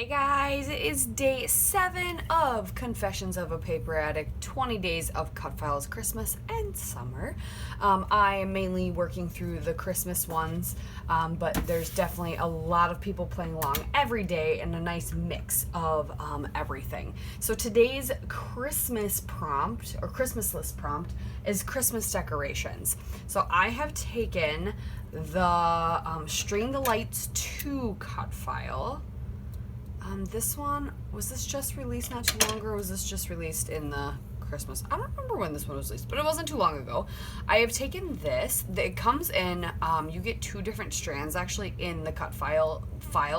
Hey guys, it is day 7 of Confessions of a Paper Addict, 20 days of Cutfiles Christmas and Summer. I am mainly working through the Christmas ones, but there's definitely a lot of people playing along every day and a nice mix of everything. So today's Christmas prompt, or Christmas list prompt, is Christmas decorations. So I have taken the String the Lights 2 cut file. This one, was this just released not too long ago, or was this just released in the Christmas? I don't remember when this one was released, but it wasn't too long ago. I have taken this. It comes in, you get 2 different strands actually in the cut file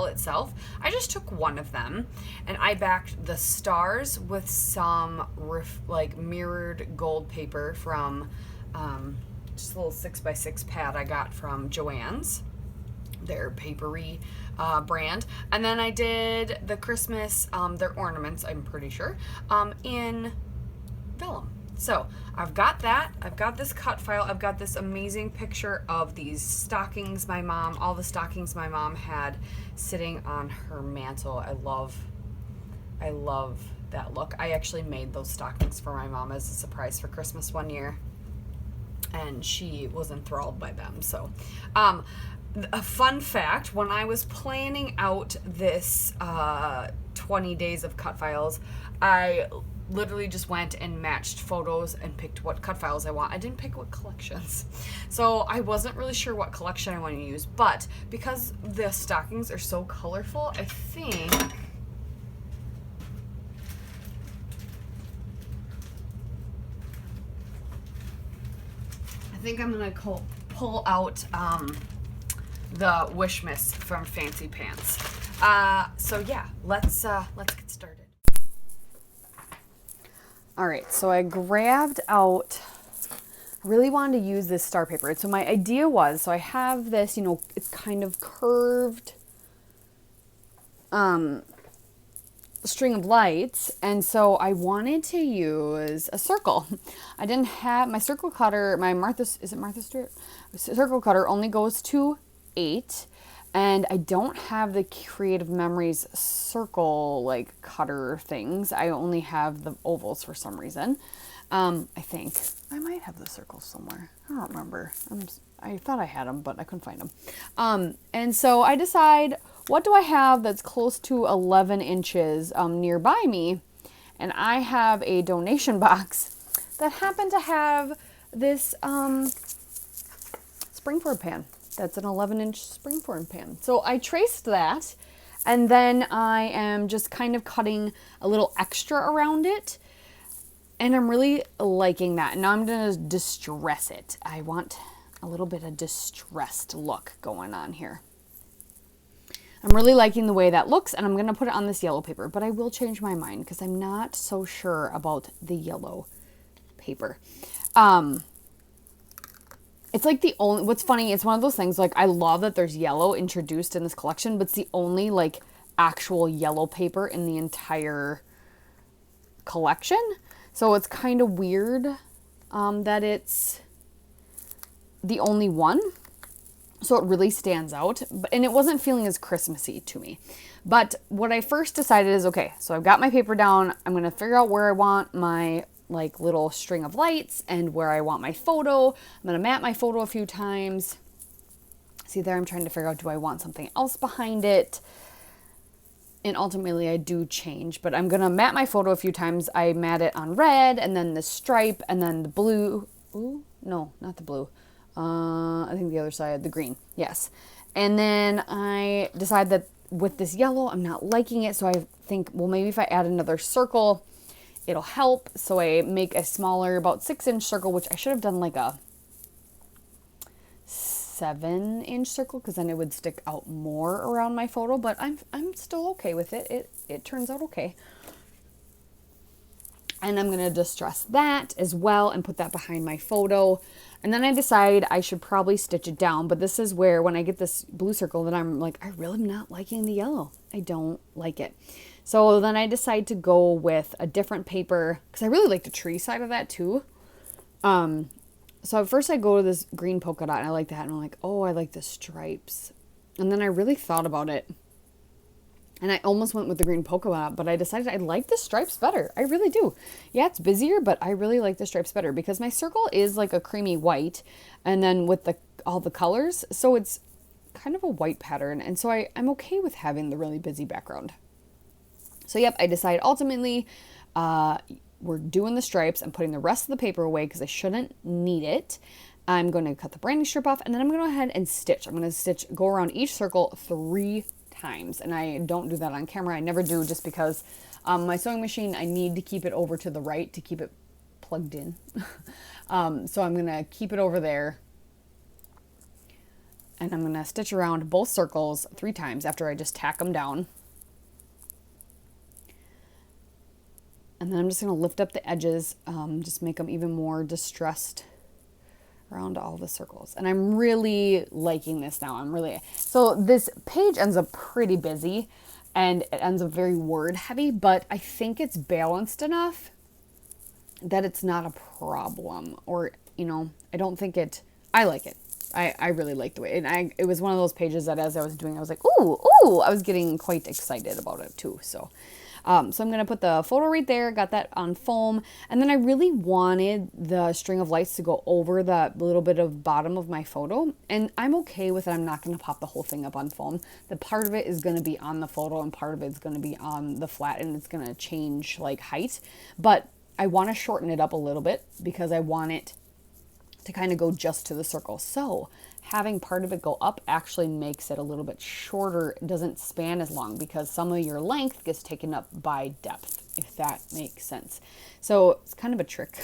itself. I just took one of them, and I backed the stars with some mirrored gold paper from just a little 6x6 pad I got from Joann's, their papery brand. And then I did the Christmas, their ornaments, I'm pretty sure, in vellum. So I've got that. I've got this cut file. I've got this amazing picture of these stockings all the stockings my mom had sitting on her mantle. I love that look. I actually made those stockings for my mom as a surprise for Christmas one year, and she was enthralled by them. So, a fun fact, when I was planning out this 20 days of cut files, I literally just went and matched photos and picked what cut files I want. I didn't pick what collections. So I wasn't really sure what collection I want to use, but because the stockings are so colorful, I think I'm gonna pull out the Wishmas from Fancy Pants. So yeah, let's get started. All right, so I grabbed out, I really wanted to use this star paper. So my idea was, so I have this, it's kind of curved string of lights, and so I wanted to use a circle. I didn't have my circle cutter, Martha Stewart? Circle cutter only goes to 8, and I don't have the Creative Memories circle cutter things. I only have the ovals for some reason. I think I might have the circles somewhere. I don't remember. I thought I had them, but I couldn't find them. And so I decide, what do I have that's close to 11 inches nearby me? And I have a donation box that happened to have this Springford pan. That's an 11-inch Springford pan. So I traced that, and then I am just kind of cutting a little extra around it, and I'm really liking that. Now I'm going to distress it. I want a little bit of distressed look going on here. I'm really liking the way that looks, and I'm going to put it on this yellow paper, but I will change my mind because I'm not so sure about the yellow paper. It's what's funny, it's one of those things, I love that there's yellow introduced in this collection, but it's the only, actual yellow paper in the entire collection. So it's kind of weird that it's the only one. So it really stands out, and it wasn't feeling as Christmassy to me. But what I first decided is, okay, so I've got my paper down. I'm going to figure out where I want my little string of lights and where I want my photo. I'm going to map my photo a few times. See there, I'm trying to figure out, do I want something else behind it? And ultimately I do change, but I'm going to map my photo a few times. I mat it on red, and then the stripe, and then the blue. Ooh, no, not the blue. I think the other side, the green. Yes. And then I decide that with this yellow, I'm not liking it. So I think, well, maybe if I add another circle, it'll help. So I make a smaller, about 6-inch circle, which I should have done a 7-inch circle, because then it would stick out more around my photo, but I'm still okay with it. It turns out okay. And I'm going to distress that as well and put that behind my photo. And then I decide I should probably stitch it down. But this is where, when I get this blue circle, then I'm I really am not liking the yellow. I don't like it. So then I decide to go with a different paper, because I really like the tree side of that too. So at first I go to this green polka dot, and I like that. And I'm like, oh, I like the stripes. And then I really thought about it. And I almost went with the green polka dot, but I decided I like the stripes better. I really do. Yeah, it's busier, but I really like the stripes better because my circle is like a creamy white and then with all the colors. So it's kind of a white pattern. And so I'm okay with having the really busy background. So yep, I decided ultimately we're doing the stripes. I'm putting the rest of the paper away because I shouldn't need it. I'm going to cut the branding strip off and then I'm going to go ahead and stitch. I'm going to go around each circle 3 times, and I don't do that on camera. I never do, just because my sewing machine, I need to keep it over to the right to keep it plugged in. So I'm going to keep it over there, and I'm going to stitch around both circles 3 times after I just tack them down. And then I'm just going to lift up the edges, just make them even more distressed around all the circles. And I'm really liking this now. So this page ends up pretty busy and it ends up very word heavy, but I think it's balanced enough that it's not a problem, or, I don't think I like it. I really like the way, and it was one of those pages that as I was doing, I was like, ooh, I was getting quite excited about it too. So I'm going to put the photo right there, got that on foam, and then I really wanted the string of lights to go over that little bit of bottom of my photo, and I'm okay with it. I'm not going to pop the whole thing up on foam. The part of it is going to be on the photo, and part of it is going to be on the flat, and it's going to change like height, but I want to shorten it up a little bit because I want it to kind of go just to the circle. So having part of it go up actually makes it a little bit shorter. It doesn't span as long because some of your length gets taken up by depth, if that makes sense. So it's kind of a trick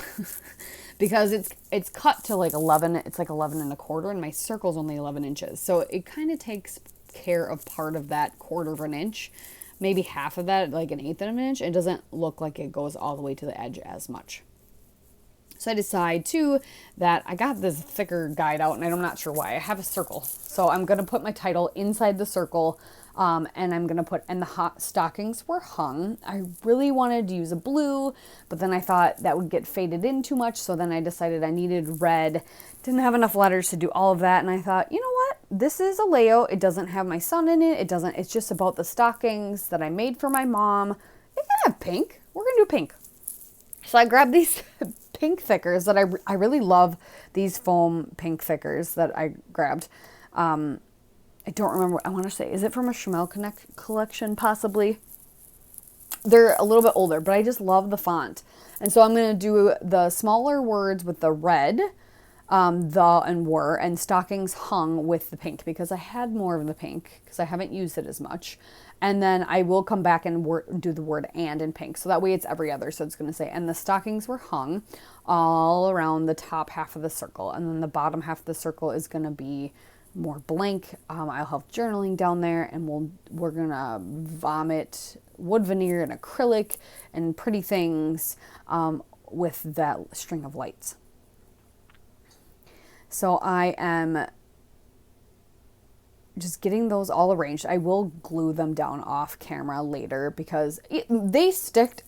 because it's cut to like 11. It's like 11 and a quarter, and my circle's only 11 inches. So it kind of takes care of part of that 1/4 of an inch, maybe half of that, like 1/8 of an inch. It doesn't look like it goes all the way to the edge as much. So I decide too that I got this thicker guide out, and I'm not sure why. I have a circle. So I'm going to put my title inside the circle, and I'm going to and the hot stockings were hung. I really wanted to use a blue, but then I thought that would get faded in too much. So then I decided I needed red. Didn't have enough letters to do all of that. And I thought, you know what? This is a layout. It doesn't have my son in it. It's just about the stockings that I made for my mom. It can have pink. We're going to do pink. So I grabbed these pink thickers that I really love, these foam pink thickers that I grabbed. I don't remember. I want to say, is it from a Chanel collection possibly? They're a little bit older, but I just love the font. And so I'm going to do the smaller words with the red, the and were, and stockings hung with the pink because I had more of the pink because I haven't used it as much. And then I will come back and do the word and in pink. So that way it's every other. So it's going to say, and the stockings were hung all around the top half of the circle. And then the bottom half of the circle is going to be more blank. I'll have journaling down there, and we're going to vomit wood veneer and acrylic and pretty things with that string of lights. So I am just getting those all arranged. I will glue them down off camera later because they stuck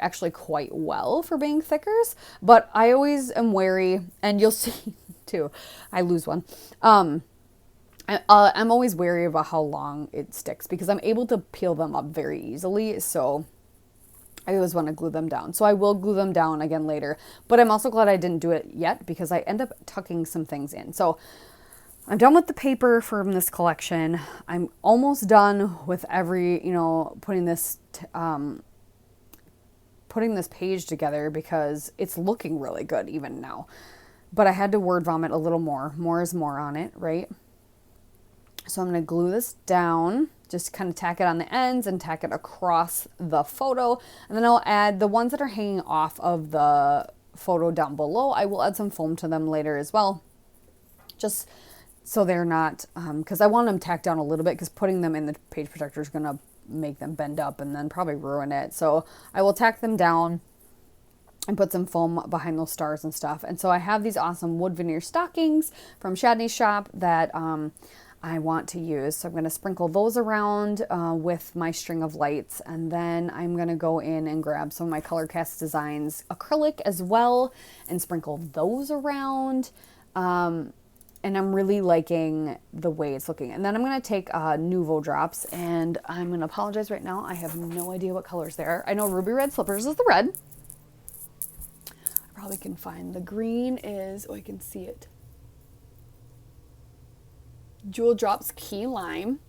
actually quite well for being thickers, but I always am wary, and you'll see too, I lose one. I'm always wary about how long it sticks because I'm able to peel them up very easily. So I always want to glue them down. So I will glue them down again later, but I'm also glad I didn't do it yet because I end up tucking some things in. So I'm done with the paper from this collection. I'm almost done with putting this page together because it's looking really good even now. But I had to word vomit a little more. More is more on it, right? So I'm going to glue this down, just kind of tack it on the ends and tack it across the photo. And then I'll add the ones that are hanging off of the photo down below. I will add some foam to them later as well. Just so they're not, because I want them tacked down a little bit because putting them in the page protector is going to make them bend up and then probably ruin it. So I will tack them down and put some foam behind those stars and stuff. And so I have these awesome wood veneer stockings from Shadney's shop that I want to use. So I'm going to sprinkle those around with my string of lights. And then I'm going to go in and grab some of my Color Cast Designs acrylic as well and sprinkle those around. and I'm really liking the way it's looking. And then I'm going to take Nuvo drops, and I'm going to apologize right now. I have no idea what colors they are. I know Ruby Red Slippers is the red. I probably can find the green is, oh, I can see it. Jewel Drops Key Lime,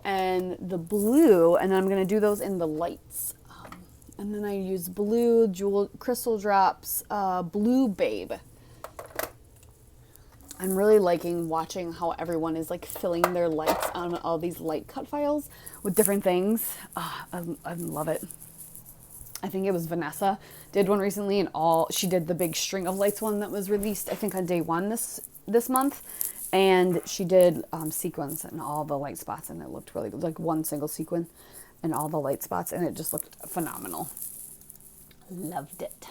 and the blue, and I'm going to do those in the lights. And then I use blue, Jewel Crystal Drops, Blue Babe. I'm really liking watching how everyone is like filling their lights on all these light cut files with different things. I love it. I think it was Vanessa did one recently, and she did the big string of lights one that was released, I think on day 1 this month. And she did sequins and all the light spots, and it looked really good, like one single sequin and all the light spots, and it just looked phenomenal. Loved it.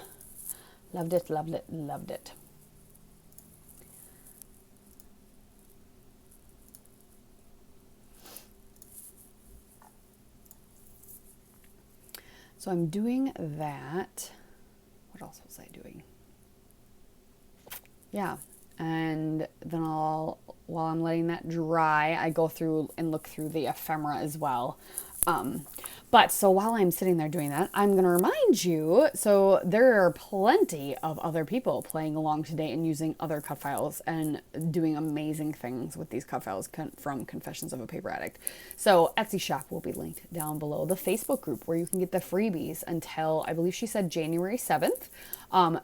Loved it, loved it, loved it. So I'm doing that. What else was I doing? Yeah. And then while I'm letting that dry, I go through and look through the ephemera as well. But so while I'm sitting there doing that, I'm going to remind you, so there are plenty of other people playing along today and using other cut files and doing amazing things with these cut files from Confessions of a Paper Addict. So Etsy shop will be linked down below. The Facebook group where you can get the freebies until, I believe she said January 7th,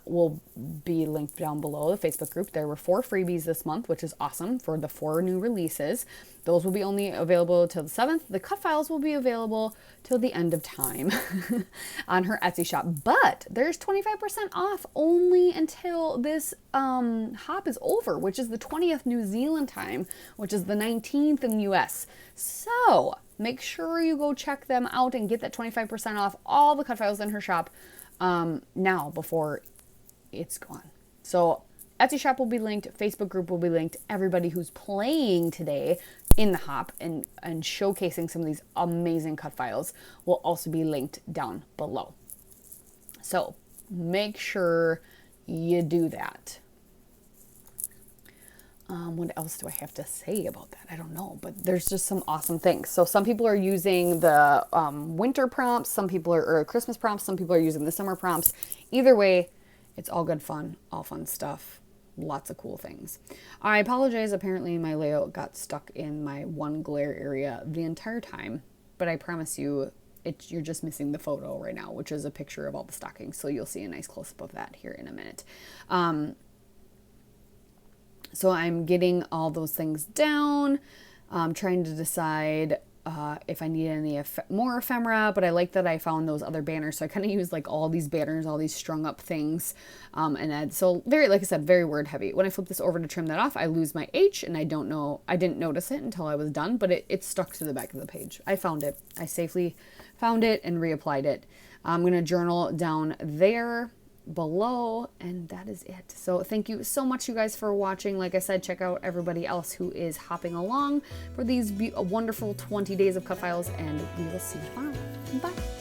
will be linked down below the Facebook group. There were 4 freebies this month, which is awesome for the 4 new releases. Those will be only available till the 7th. The cut files will be available till the end of time on her Etsy shop. But there's 25% off only until this hop is over, which is the 20th New Zealand time, which is the 19th in the US. So make sure you go check them out and get that 25% off all the cut files in her shop now before it's gone. So Etsy shop will be linked, Facebook group will be linked. Everybody who's playing today in the hop and showcasing some of these amazing cut files will also be linked down below. So make sure you do that. What else do I have to say about that? I don't know, but there's just some awesome things. So some people are using the winter prompts, some people are Christmas prompts, some people are using the summer prompts. Either way, it's all good fun, all fun stuff. Lots of cool things. I apologize. Apparently my layout got stuck in my one glare area the entire time, but I promise you you're just missing the photo right now, which is a picture of all the stockings. So you'll see a nice close-up of that here in a minute. So I'm getting all those things down. I'm trying to decide if I need any more ephemera, but I like that I found those other banners. So I kind of use like all these banners, all these strung up things. So very, like I said, very word heavy. When I flip this over to trim that off, I lose my H, and I didn't notice it until I was done, but it stuck to the back of the page. I found it. I safely found it and reapplied it. I'm going to journal down there below, and that is it. So thank you so much, you guys, for watching. Like I said, check out everybody else who is hopping along for these wonderful 20 days of cut files, and we will see you tomorrow. Bye.